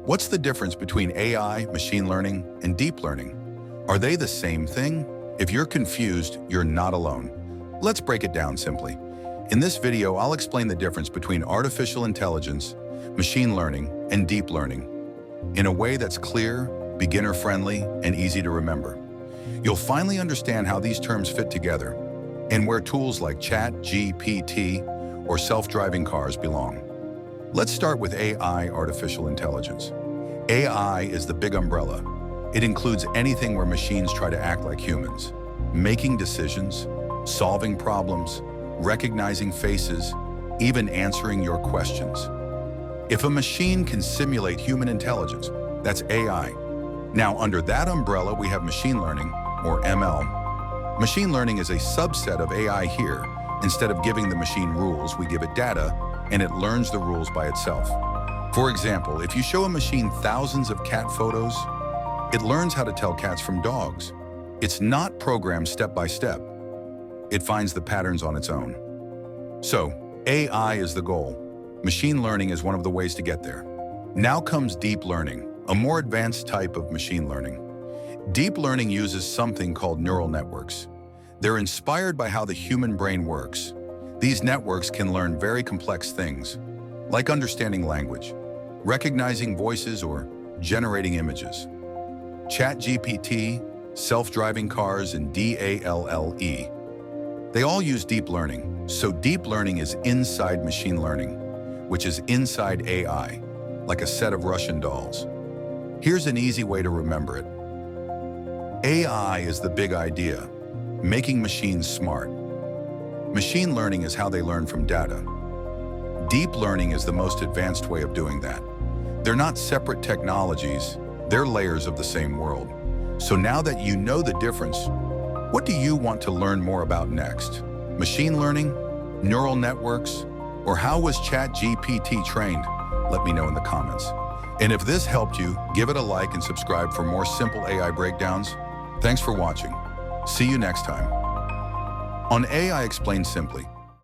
What's the difference between AI, machine learning, and deep learning? Are they the same thing? If you're confused, you're not alone. Let's break it down simply. In this video, I'll explain the difference between artificial intelligence, machine learning, and deep learning in a way that's clear, beginner-friendly, and easy to remember. You'll finally understand how these terms fit together and where tools like ChatGPT or self-driving cars belong. Let's start with AI, artificial intelligence. AI is the big umbrella. It includes anything where machines try to act like humans, making decisions, solving problems, recognizing faces, even answering your questions. If a machine can simulate human intelligence, that's AI. Now, under that umbrella, we have machine learning, or ML. Machine learning is a subset of AI here. Instead of giving the machine rules, we give it data, and it learns the rules by itself. For example, if you show a machine thousands of cat photos, it learns how to tell cats from dogs. It's not programmed step by step. It finds the patterns on its own. So, AI is the goal. Machine learning is one of the ways to get there. Now comes deep learning, a more advanced type of machine learning. Deep learning uses something called neural networks. They're inspired by how the human brain works. These networks can learn very complex things, like understanding language, recognizing voices, or generating images. ChatGPT, self-driving cars, and DALL-E. They all use deep learning, so deep learning is inside machine learning, which is inside AI, like a set of Russian dolls. Here's an easy way to remember it. AI is the big idea, making machines smart. Machine learning is how they learn from data. Deep learning is the most advanced way of doing that. They're not separate technologies, they're layers of the same world. So now that you know the difference, what do you want to learn more about next? Machine learning, neural networks, or how was ChatGPT trained? Let me know in the comments. And if this helped you, give it a like and subscribe for more simple AI breakdowns. Thanks for watching. See you next time on AI Explained Simply.